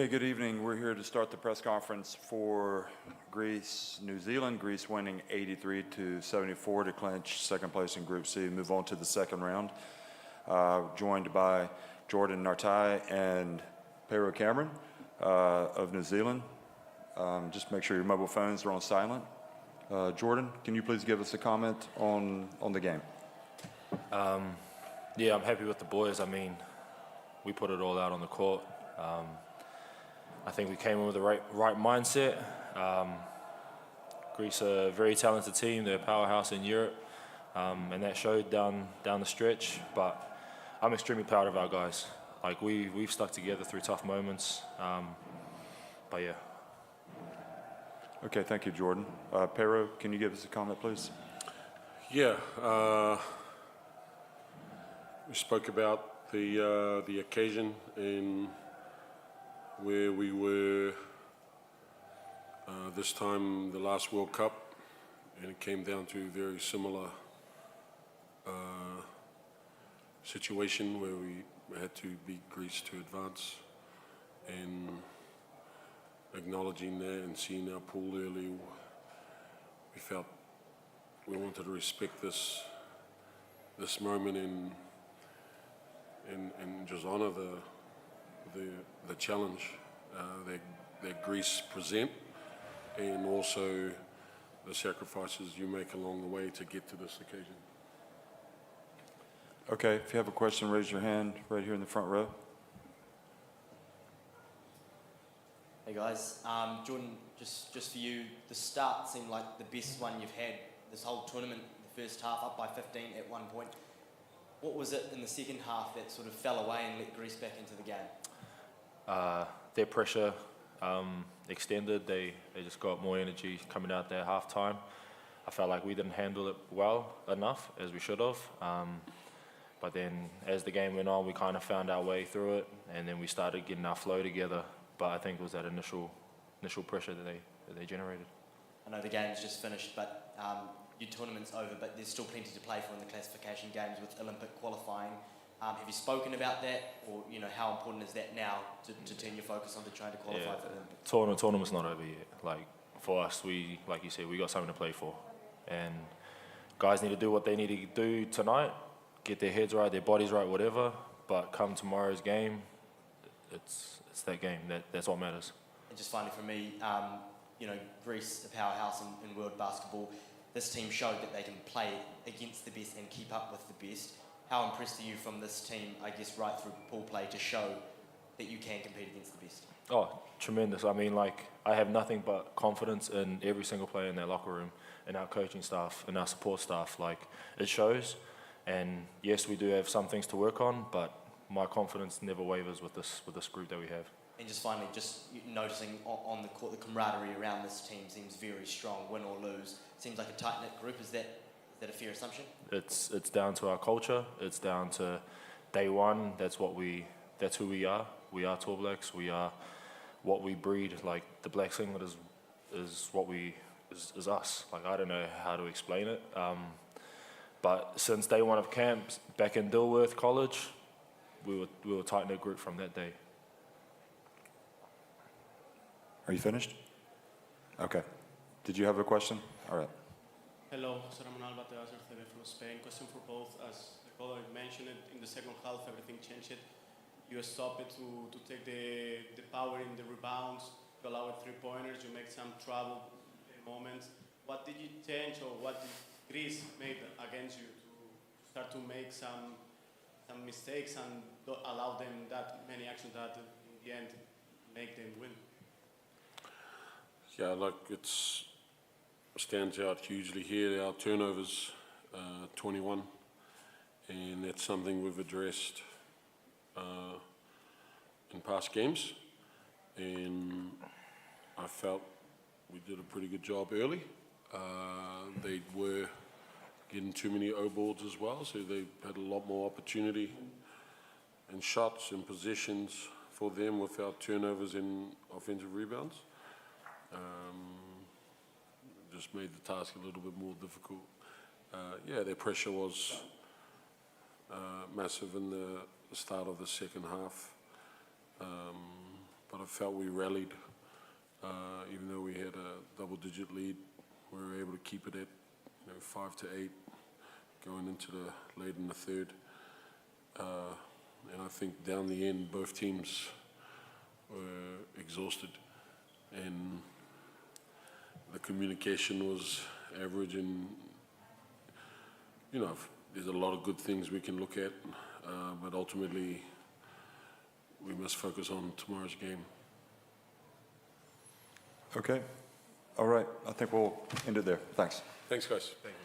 Okay, good evening. We're here to start the press conference for Greece, New Zealand. Greece winning 83-74 to clinch second place in Group C, move on to the second round. Joined by Jordan Nartai and Pero Cameron of New Zealand. Just make sure your mobile phones are on silent. Jordan, can you please give us a comment on the game? Yeah, I'm happy with the boys. I mean, we put it all out on the court. I think we came in with the right mindset. Greece are a very talented team. They're a powerhouse in Europe, and that showed down the stretch. But I'm extremely proud of our guys. Like we've stuck together through tough moments. But yeah. Okay, thank you, Jordan. Pero, can you give us a comment, please? Yeah, we spoke about the occasion and where we were this time, the last World Cup, and it came down to a very similar situation where we had to beat Greece to advance, and acknowledging that and seeing our pool early, we felt we wanted to respect this moment and just honour the challenge that Greece present, and also the sacrifices you make along the way to get to this occasion. Okay, if you have a question, raise your hand right here in the front row. Hey guys, Jordan, just for you, the start seemed like the best one you've had this whole tournament. The first half up by 15 at one point. What was it in the second half that sort of fell away and let Greece back into the game? Their pressure extended. They just got more energy coming out there half time. I felt like we didn't handle it well enough, as we should have. But then as the game went on, we kind of found our way through it, and then we started getting our flow together. But I think it was that initial pressure that they generated. I know the game's just finished, but your tournament's over, but there's still plenty to play for in the classification games with Olympic qualifying. Have you spoken about that, or how important is that now to turn your focus on to trying to qualify for the Olympics? Tournament's not over yet. Like for us, like you said, we got something to play for, and guys need to do what they need to do tonight, get their heads right, their bodies right, whatever. But come tomorrow's game, it's that game that's what matters. And just finally for me, Greece, a powerhouse in world basketball. This team showed that they can play against the best and keep up with the best. How impressed are you from this team, I guess, right through pool play to show that you can compete against the best? Oh, tremendous. I mean, I have nothing but confidence in every single player in that locker room, and our coaching staff, and our support staff. It shows. And yes, we do have some things to work on, but my confidence never wavers with this group that we have. And just finally, just noticing on the court, the camaraderie around this team seems very strong, win or lose. Seems like a tight-knit group. Is that a fair assumption? It's down to our culture. It's down to day one. That's who we are. We are Tall Blacks. We are what we breed. Like the black singlet is what is us. I don't know how to explain it. But since day one of camp, back in Dilworth College, we were a tight-knit group from that day. Are you finished? Okay. Did you have a question? All right. Hello, José Ramón Alba from Spain. Question for both. As the caller mentioned it, in the second half, everything changed. You stopped it to take the power in the rebounds, to allow it three-pointers, you make some trouble moments. What did you change, or what did Greece made against you to start to make some mistakes and don't allow them that many actions that in the end make them win? Yeah, it stands out hugely here. Our turnovers, 21, and that's something we've addressed in past games, and I felt we did a pretty good job early. They were getting too many O-boards as well, so they had a lot more opportunity and shots and positions for them with our turnovers and offensive rebounds. Just made the task a little bit more difficult. Their pressure was massive in the start of the second half. but I felt we rallied. Even though we had a double-digit lead, we were able to keep it at 5 to 8, going into the late in the third. And I think down the end, both teams were exhausted, and the communication was average. And there's a lot of good things we can look at, but ultimately, we must focus on tomorrow's game. Okay. All right. I think we'll end it there. Thanks. Thanks, guys. Thank you.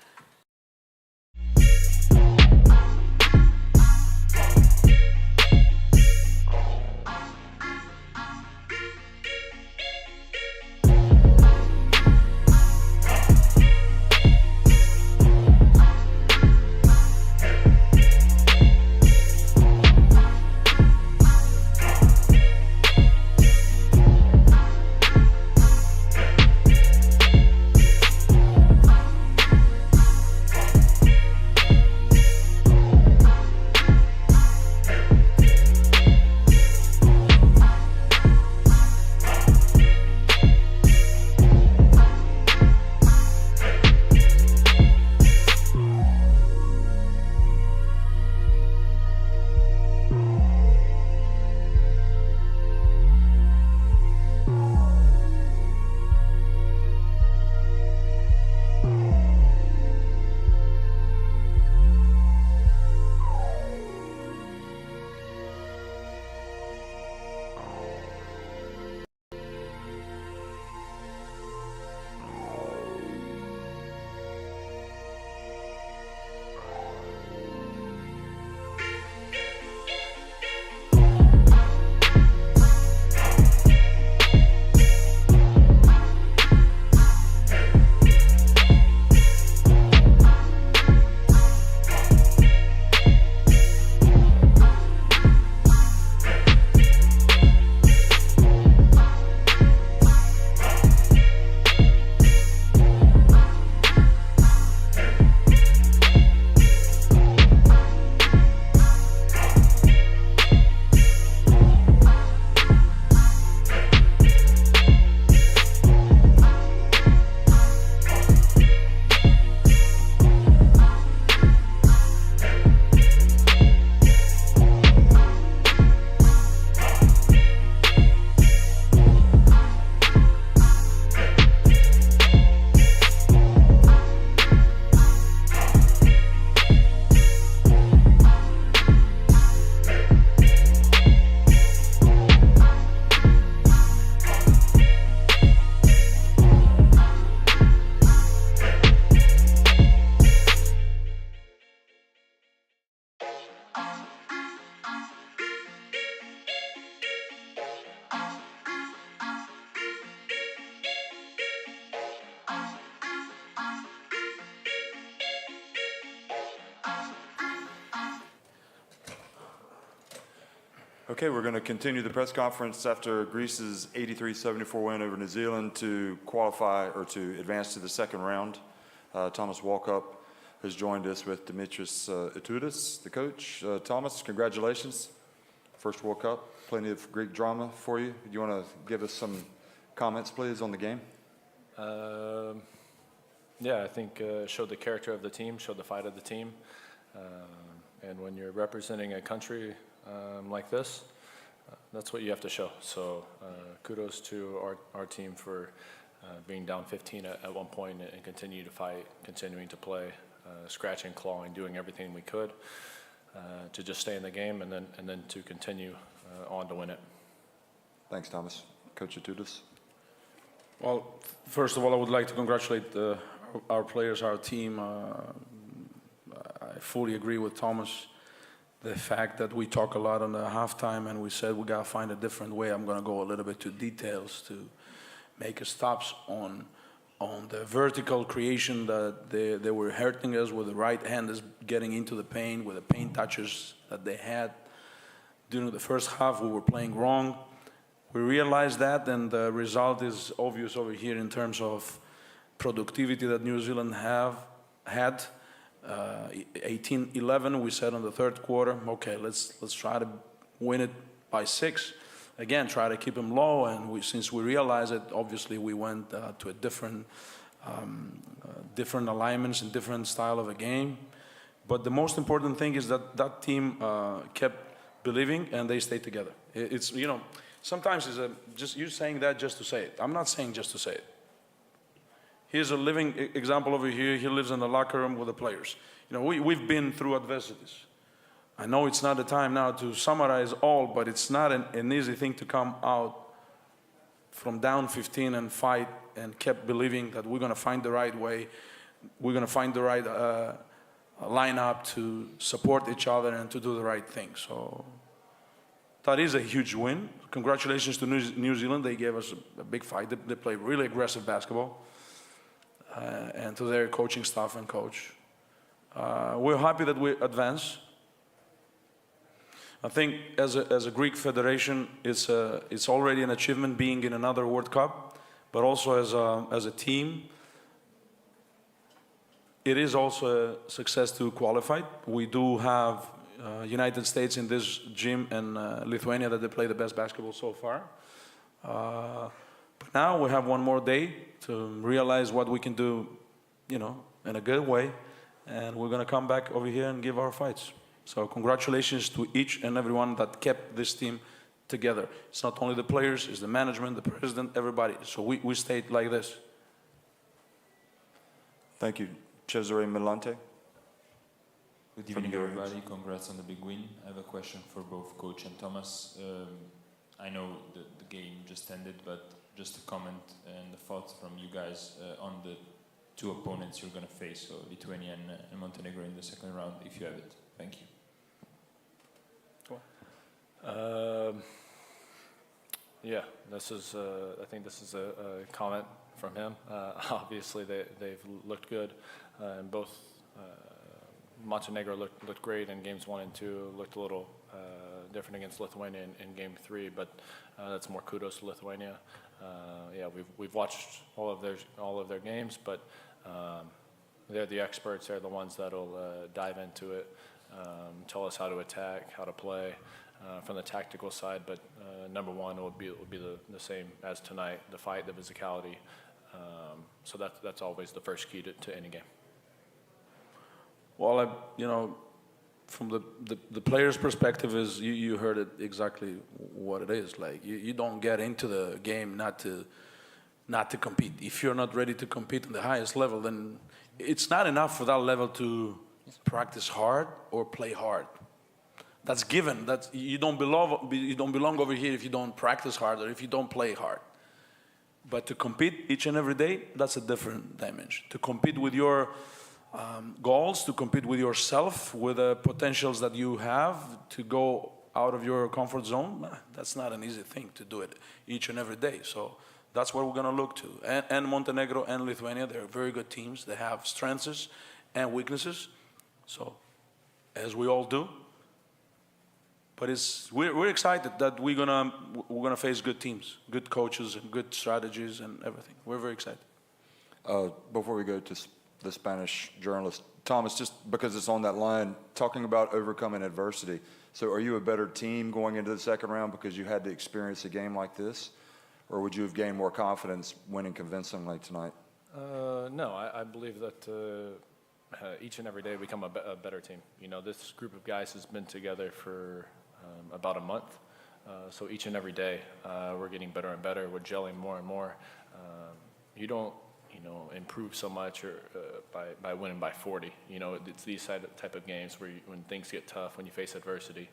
Okay, we're going to continue the press conference after Greece's 83-74 win over New Zealand to qualify or to advance to the second round. Thomas Walkup has joined us with Dimitris Itoudis, the coach. Thomas, congratulations. First World Cup, plenty of Greek drama for you. Do you want to give us some comments, please, on the game? Yeah, I think showed the character of the team, showed the fight of the team. And when you're representing a country like this, that's what you have to show. So kudos to our team for being down 15 at one point and continue to fight, continuing to play, scratching, clawing, doing everything we could to just stay in the game and then to continue on to win it. Thanks, Thomas. Coach Itoudis. Well, first of all, I would like to congratulate our players, our team. I fully agree with Thomas. The fact that we talk a lot on the halftime and we said we got to find a different way. I'm going to go a little bit to details to make a stops on the vertical creation that they were hurting us with the right hand is getting into the paint, with the paint touches that they had. During the first half, we were playing wrong. We realized that, and the result is obvious over here in terms of productivity that New Zealand had. 18-11, we said on the third quarter, okay, let's try to win it by 6. again, try to keep them low. And since we realized it, obviously we went to a different alignments and different style of a game. But the most important thing is that that team kept believing and they stayed together. It's, you know, sometimes it's just you saying that just to say it. I'm not saying just to say it. Here's a living example over here. He lives in the locker room with the players. You know, we've been through adversities. I know it's not the time now to summarize all, but it's not an easy thing to come out from down 15 and fight and kept believing that we're going to find the right way. We're going to find the right lineup to support each other and to do the right thing. So that is a huge win. Congratulations to New Zealand. They gave us a big fight. They played really aggressive basketball. And to their coaching staff and coach. We're happy that we advance. I think as a Greek federation, it's already an achievement being in another World Cup, but also as a team, it is also a success to qualify. We do have United States in this gym and Lithuania that they play the best basketball so far. But now we have one more day to realize what we can do, you know, in a good way, and we're going to come back over here and give our fights. So congratulations to each and everyone that kept this team together. It's not only the players, it's the management, the president, everybody. So we stayed like this. Thank you. Cesare Milante. Good evening, everybody. Congrats on the big win. I have a question for both Coach and Thomas. I know the game just ended, but just a comment and a thought from you guys on the two opponents you're going to face, so Lithuania and Montenegro in the second round, if you have it. Thank you. Yeah, this is. I think this is a comment from him. Obviously, they've looked good, and both Montenegro looked great in games 1 and 2. Looked a little different against Lithuania in game 3, but that's more kudos to Lithuania. Yeah, we've watched all of their games, but they're the experts. They're the ones that'll dive into it, tell us how to attack, how to play from the tactical side. But number one will be the same as tonight: the fight, the physicality. So that's always the first key to any game. Well, you know, from the player's perspective, is you heard it exactly what it is. Like you don't get into the game not to compete. If you're not ready to compete at the highest level, then it's not enough for that level to practice hard or play hard. That's given. That you don't belong over here if you don't practice hard or if you don't play hard. But to compete each and every day, that's a different dimension. To compete with your goals, to compete with yourself, with the potentials that you have, to go out of your comfort zone, that's not an easy thing to do it each and every day. So that's what we're going to look to. And Montenegro and Lithuania, they're very good teams. They have strengths and weaknesses. So, as we all do. But we're excited that we're gonna face good teams, good coaches, and good strategies and everything. We're very excited. Before we go to the Spanish journalist, Thomas, just because it's on that line, talking about overcoming adversity. So are you a better team going into the second round because you had to experience a game like this? Or would you have gained more confidence winning convincingly tonight? No, I believe that each and every day we become a better team. You know, this group of guys has been together for about a month. So each and every day we're getting better and better. We're gelling more and more. You don't, improve so much or by winning by 40. You know, it's these type of games where when things get tough, when you face adversity,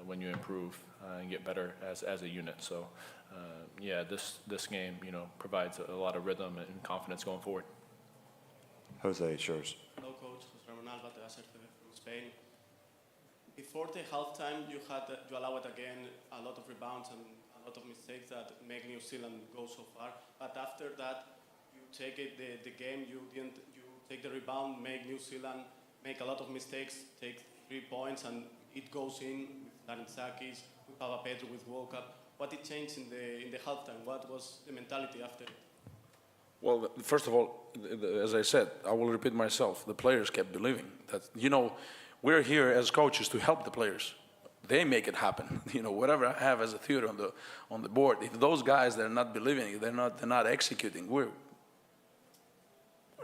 when you improve and get better as a unit. So yeah, this game, provides a lot of rhythm and confidence going forward. Jose, it's yours. Hello, Coach. José Ramón Alba from Spain. Before the halftime, you allowed again a lot of rebounds and a lot of mistakes that make New Zealand go so far. But after that, you take the game. You take the rebound, make New Zealand make a lot of mistakes, take 3 points, and it goes in with Larintzakis, with Papapetru, with World Cup. What did change in the halftime? What was the mentality after it? Well, first of all, as I said, I will repeat myself, the players kept believing that, we're here as coaches to help the players. They make it happen. Whatever I have as a theory on the board, if those guys, they're not believing it, they're not executing, we're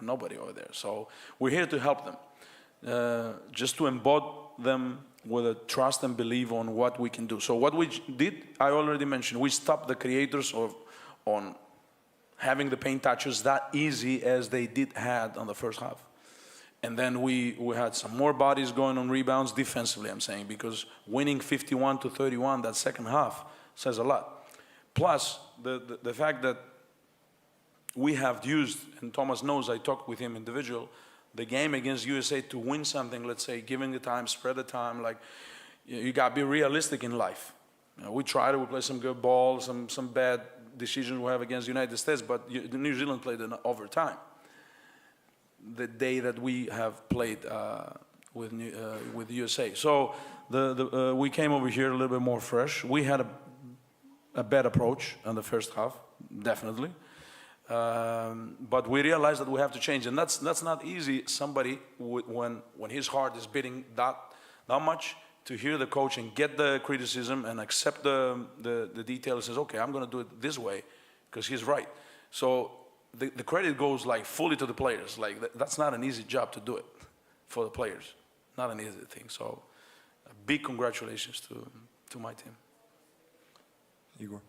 nobody over there. So we're here to help them, just to embody them with a trust and belief on what we can do. So what we did, I already mentioned, we stopped the creators on having the paint touches that easy as they had on the first half. And then we had some more bodies going on rebounds defensively, I'm saying, because winning 51-31 that second half says a lot. Plus, the fact that we have used, and Thomas knows, I talked with him individual, the game against USA to win something, let's say, giving the time, spread the time, like, you got to be realistic in life. We try to play some good ball, some bad decisions we have against the United States, but New Zealand played in overtime. The day that we have played with USA. So we came over here a little bit more fresh. We had a bad approach in the first half, definitely. But we realized that we have to change, and that's not easy. Somebody when his heart is beating that much, to hear the coach and get the criticism and accept the detail and says, okay, I'm going to do it this way because he's right. So the credit goes like fully to the players. Like that's not an easy job to do it for the players, not an easy thing. So big congratulations to my team. Igor.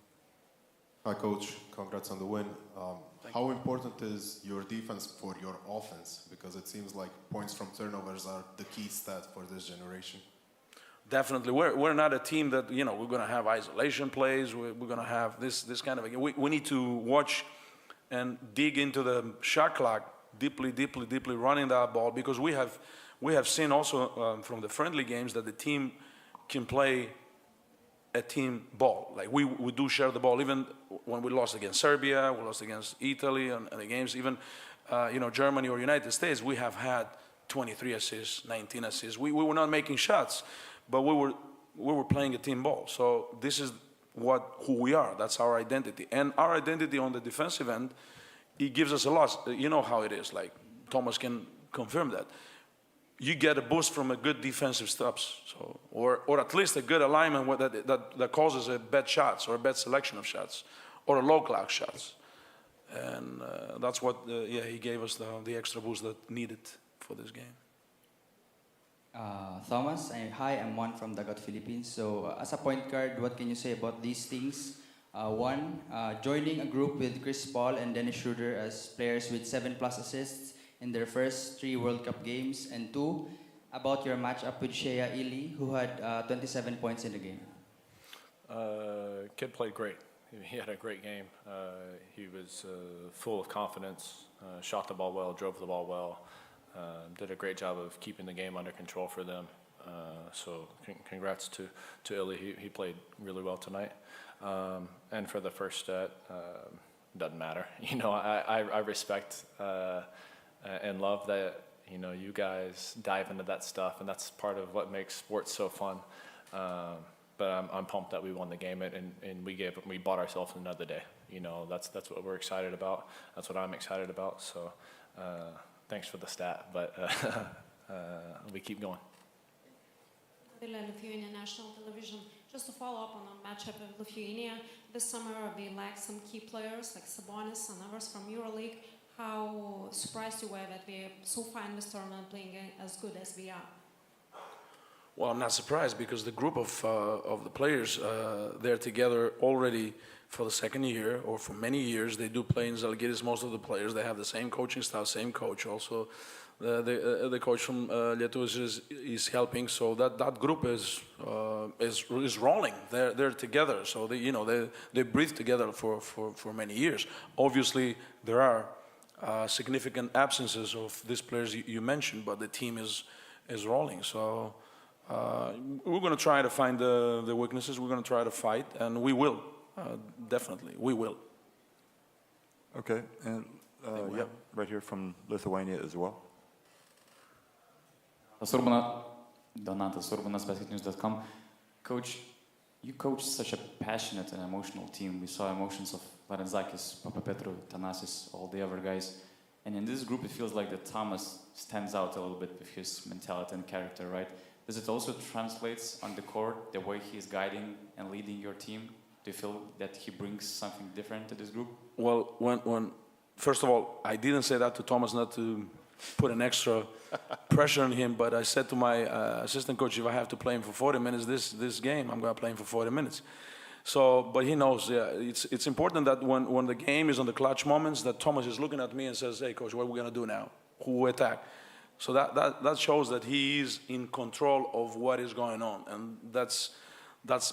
Hi, Coach. Congrats on the win. How important is your defense for your offense? Because it seems like points from turnovers are the key stat for this generation. Definitely. We're not a team that, we're going to have isolation plays. We're going to have this kind of a game. We need to watch and dig into the shot clock deeply running that ball, because we have seen also from the friendly games that the team can play a team ball. Like we do share the ball. Even when we lost against Serbia, we lost against Italy, and the games, even Germany or United States, we have had 23 assists, 19 assists. We were not making shots, but we were playing a team ball. So this is who we are. That's our identity. And our identity on the defensive end, it gives us a lot. You know how it is. Like Thomas can confirm that. You get a boost from a good defensive stops, or at least a good alignment that causes a bad shots or a bad selection of shots, or a low clock shots, and that's what he gave us the extra boost that needed for this game. Thomas, hi, I'm Juan from Dagat, Philippines. So as a point guard, what can you say about these things? One, joining a group with Chris Paul and Dennis Schroeder as players with 7+ assists in their first 3 World Cup games, and 2, about your matchup with Shea Ili, who had 27 points in the game. Kid played great. He had a great game. He was full of confidence, shot the ball well, drove the ball well, did a great job of keeping the game under control for them. So congrats to Ili. He played really well tonight. And for the first stat, doesn't matter. I respect and love that, you guys dive into that stuff, and that's part of what makes sports so fun. But I'm pumped that we won the game, and we bought ourselves another day. That's what we're excited about. That's what I'm excited about. So thanks for the stat, but we keep going. Lithuania national television. Just to follow up on the matchup of Lithuania, this summer we lacked some key players like Sabonis and others from EuroLeague. How surprised you were that we are so far in this tournament playing as good as we are? Well, I'm not surprised, because the group of the players, they're together already for the second year, or for many years. They do play in Zalgiris, most of the players. They have the same coaching staff, same coach also. The coach from Lietuvos is helping, so that group is rolling. They're together, so they breathe together for many years. Obviously, there are significant absences of these players you mentioned, but the team is rolling. So we're going to try to find the weaknesses. We're going to try to fight, and we will. Definitely, we will. Okay, and right here from Lithuania as well. Donatas Urbanas, basketnews.com. Coach, you coach such a passionate and emotional team. We saw emotions of Larenzakis, Papapetru, Thanasis, all the other guys. And in this group, it feels like that Thomas stands out a little bit with his mentality and character, right? does it also translate on the court, the way he's guiding and leading your team? Do you feel that he brings something different to this group? Well, when first of all, I didn't say that to Thomas not to put an extra pressure on him, but I said to my assistant coach, if I have to play him for 40 minutes this game, I'm going to play him for 40 minutes. So, but he knows, yeah, it's important that when the game is on the clutch moments, that Thomas is looking at me and says, hey, coach, what are we going to do now? Who will attack? So that shows that he is in control of what is going on, and that's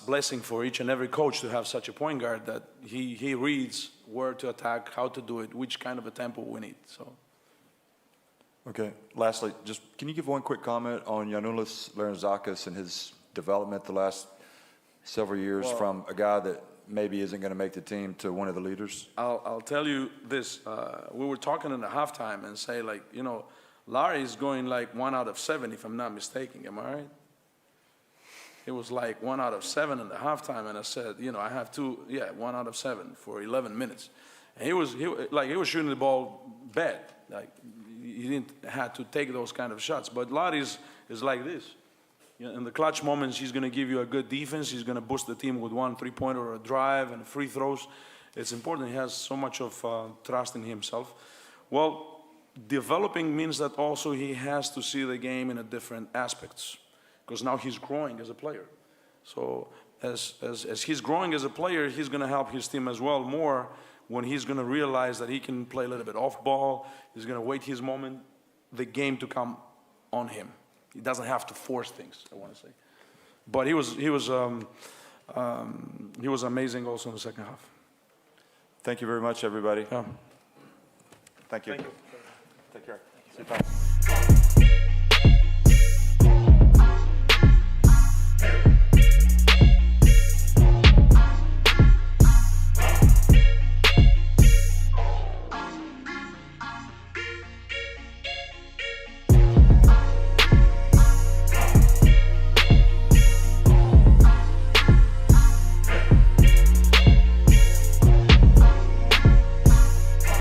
blessing for each and every coach to have such a point guard that he reads where to attack, how to do it, which kind of a tempo we need. So. Okay, lastly, just can you give one quick comment on Gianoulis Larentzakis and his development the last several years from a guy that maybe isn't going to make the team to one of the leaders? I'll tell you this. We were talking in the halftime and say, like, you know, Larry is going like 1 out of 7, if I'm not mistaken. Am I right? It was like 1 out of 7 in the halftime, and I said, you know, I have 1 out of 7 for 11 minutes. And he was shooting the ball bad. Like, he didn't have to take those kind of shots. But Larry is like this. You know, in the clutch moments, he's going to give you a good defense. He's going to boost the team with 1 3-pointer or a drive and free throws. It's important. He has so much of trust in himself. Well, developing means that also he has to see the game in a different aspects, because now he's growing as a player. So as he's growing as a player, he's going to help his team as well more when he's going to realize that he can play a little bit off ball. He's going to wait his moment, the game to come on him. He doesn't have to force things, I want to say. But he was amazing also in the second half. Thank you very much, everybody. Yeah. Thank you. Take care. See you, Tom.